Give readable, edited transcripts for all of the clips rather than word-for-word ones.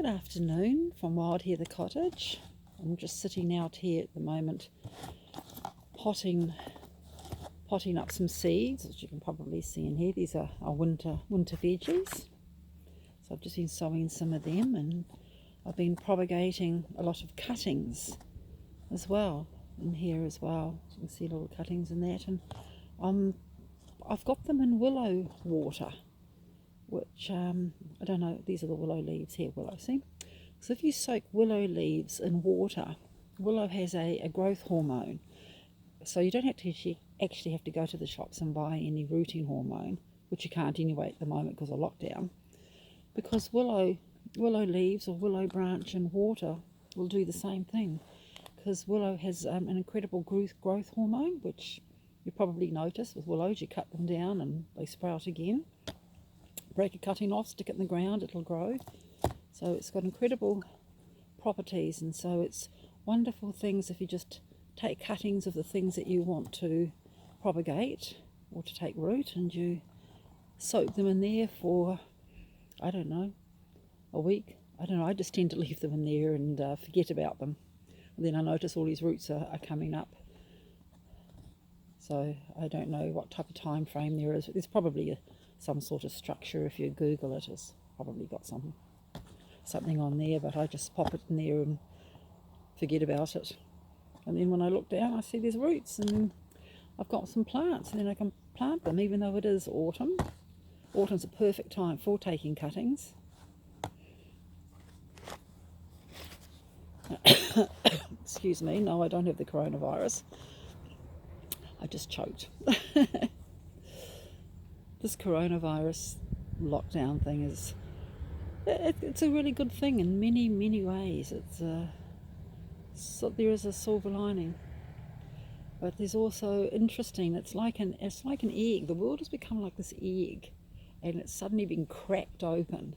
Good afternoon from Wild Heather Cottage. I'm just sitting out here at the moment potting up some seeds, as you can probably see in here. These are our winter veggies. So I've just been sowing some of them, and I've been propagating a lot of cuttings as well in here as well. You can see little cuttings in that, and I've got them in willow water, which I don't know, these are the willow leaves here, willow, see? So if you soak willow leaves in water, willow has a growth hormone, so you don't have to actually have to go to the shops and buy any rooting hormone, which you can't anyway at the moment because of lockdown, because willow leaves or willow branch in water will do the same thing, because willow has an incredible growth hormone, which you probably notice with willows. You cut them down and they sprout again. Break a cutting off, stick it in the ground, it'll grow. So it's got incredible properties, and so it's wonderful things if you just take cuttings of the things that you want to propagate or to take root, and you soak them in there for, I don't know, a week. I don't know, I just tend to leave them in there and forget about them. And then I notice all these roots are coming up. So I don't know what type of time frame there is. There's probably some sort of structure. If you Google it, it's probably got something on there, but I just pop it in there and forget about it. And then when I look down, I see there's roots, and I've got some plants, and then I can plant them, even though it is autumn. Autumn's a perfect time for taking cuttings. Excuse me, no, I don't have the coronavirus. I just choked. This coronavirus lockdown thing is, it's a really good thing in many ways. So there is a silver lining, but there's also interesting. It's like an egg. The world has become like this egg, and it's suddenly been cracked open.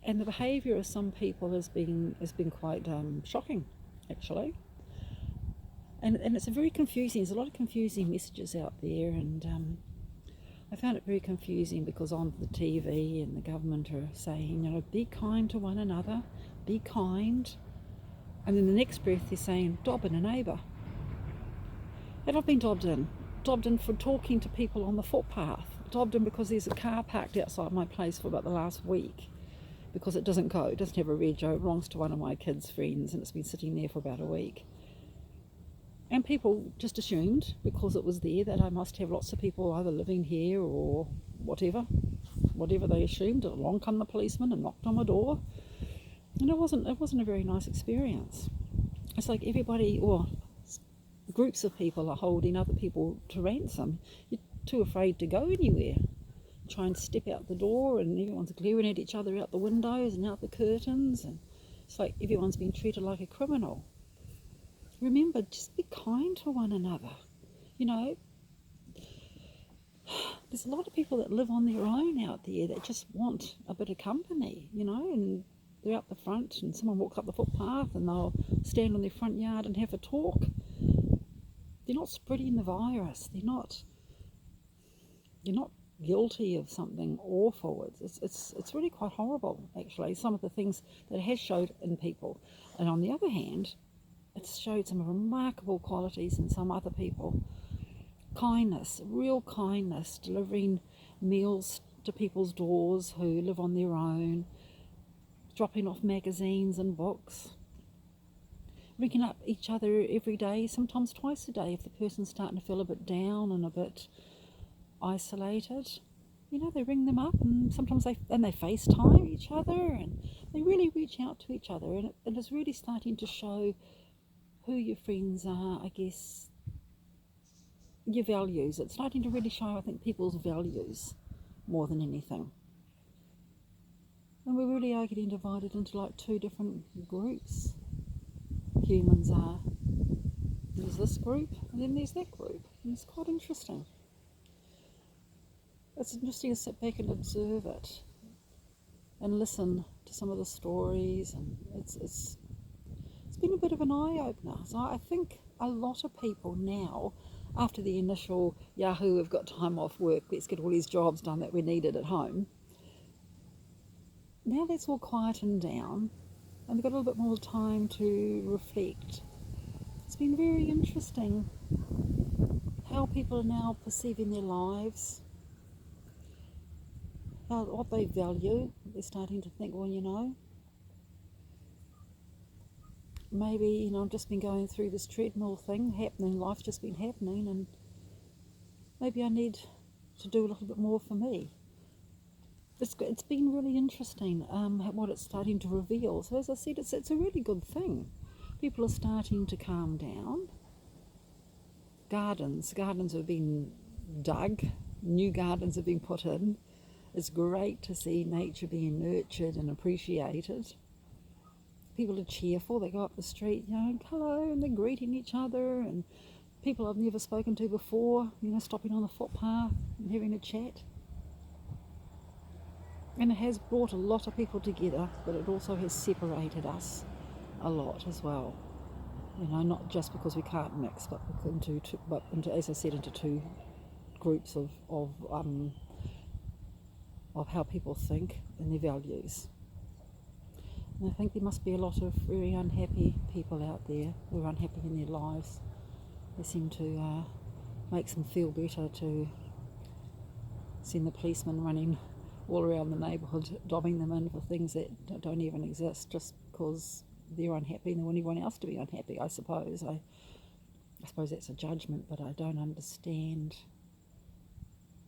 And the behaviour of some people has been quite shocking, actually. And it's very confusing. There's a lot of confusing messages out there, and I found it very confusing because on the TV and the government are saying, be kind to one another, be kind. And then the next breath they're saying, dob in a neighbour. And I've been dobbed in for talking to people on the footpath, dobbed in because there's a car parked outside my place for about the last week, because it doesn't have a rego, it belongs to one of my kids' friends, and it's been sitting there for about a week. And people just assumed, because it was there, that I must have lots of people either living here or whatever they assumed. Along come the policeman and knocked on my door. And it wasn't a very nice experience. It's like everybody, or groups of people, are holding other people to ransom. You're too afraid to go anywhere. Try and step out the door, and everyone's glaring at each other out the windows and out the curtains, and it's like everyone's been treated like a criminal. Remember, just be kind to one another. There's a lot of people that live on their own out there that just want a bit of company, and they're out the front, and someone walks up the footpath and they'll stand on their front yard and have a talk. They're not spreading the virus. They're not guilty of something awful. It's really quite horrible, actually, some of the things that it has showed in people. And on the other hand, it's showed some remarkable qualities in some other people. Kindness, real kindness, delivering meals to people's doors who live on their own, dropping off magazines and books, ringing up each other every day, sometimes twice a day if the person's starting to feel a bit down and a bit isolated. They ring them up, and sometimes they FaceTime each other, and they really reach out to each other, and it's really starting to show who your friends are, I guess, your values. It's starting to really show, I think, people's values more than anything. And we really are getting divided into like two different groups. Humans are. There's this group, and then there's that group. And it's quite interesting. It's interesting to sit back and observe it and listen to some of the stories, and it's been a bit of an eye-opener. So I think a lot of people now, after the initial Yahoo, we've got time off work, let's get all these jobs done that we needed at home, now that's all quietened down and they've got a little bit more time to reflect. It's been very interesting how people are now perceiving their lives, what they value. They're starting to think, well, maybe, I've just been going through this treadmill thing happening, life's just been happening, and maybe I need to do a little bit more for me. It's been really interesting what it's starting to reveal. So as I said, it's a really good thing. People are starting to calm down. Gardens have been dug, new gardens have been put in. It's great to see nature being nurtured and appreciated. People are cheerful. They go up the street, hello, and they're greeting each other, and people I've never spoken to before, stopping on the footpath and having a chat. And it has brought a lot of people together, but it also has separated us a lot as well. Not just because we can't mix, but into, as I said, into two groups of how people think and their values. And I think there must be a lot of very unhappy people out there who are unhappy in their lives. They seem to makes them feel better to send the policeman running all around the neighbourhood, dobbing them in for things that don't even exist, just because they're unhappy and they want everyone else to be unhappy, I suppose. I suppose that's a judgment, but I don't understand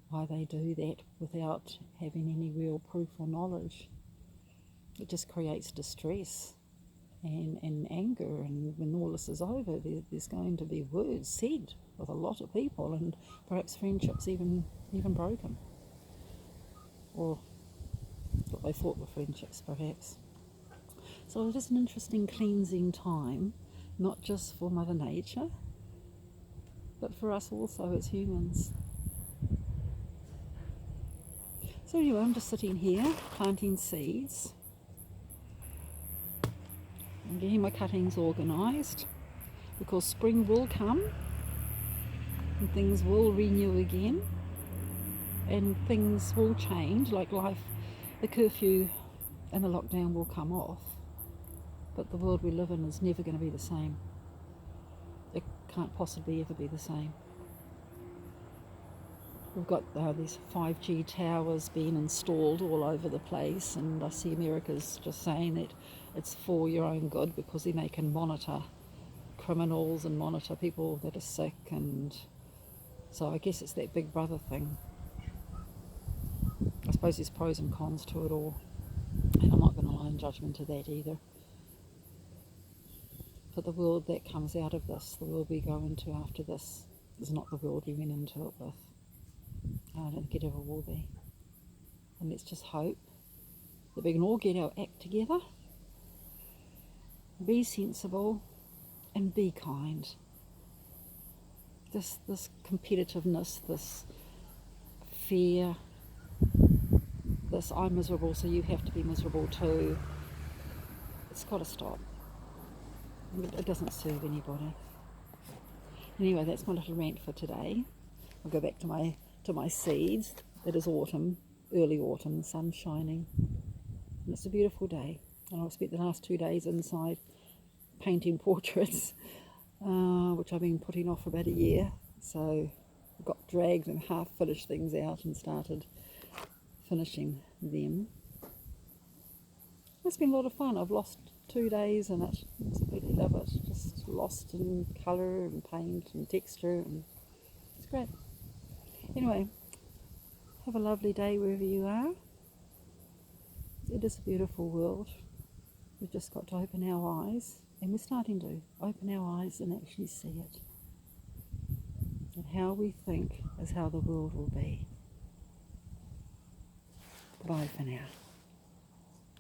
why they do that without having any real proof or knowledge. It just creates distress and anger, and when all this is over, there's going to be words said with a lot of people, and perhaps friendships even broken, or what they thought were friendships, perhaps. So it is an interesting cleansing time, not just for Mother Nature, but for us also as humans. So anyway, I'm just sitting here planting seeds. I'm getting my cuttings organised, because spring will come and things will renew again and things will change, like life. The curfew and the lockdown will come off, but the world we live in is never going to be the same. It can't possibly ever be the same. We've got these 5G towers being installed all over the place, and I see America's just saying that it's for your own good, because then they can monitor criminals and monitor people that are sick, and so I guess it's that Big Brother thing. I suppose there's pros and cons to it all, and I'm not going to lie in judgment to that either. But the world that comes out of this, the world we go into after this, is not the world we went into it with. I don't think it ever will be. And let's just hope that we can all get our act together, be sensible, and be kind. This competitiveness, this fear, this I'm miserable so you have to be miserable too, it's got to stop. It doesn't serve anybody. Anyway, that's my little rant for today. I'll go back to my seeds. It is autumn, early autumn, the sun's shining, and it's a beautiful day. And I've spent the last 2 days inside painting portraits, which I've been putting off for about a year. So I got dragged and half finished things out and started finishing them. It's been a lot of fun. I've lost 2 days in it. I absolutely love it. Just lost in colour and paint and texture, and it's great. Anyway, have a lovely day wherever you are. It is a beautiful world. We've just got to open our eyes, and we're starting to open our eyes and actually see it. And how we think is how the world will be. Bye for now.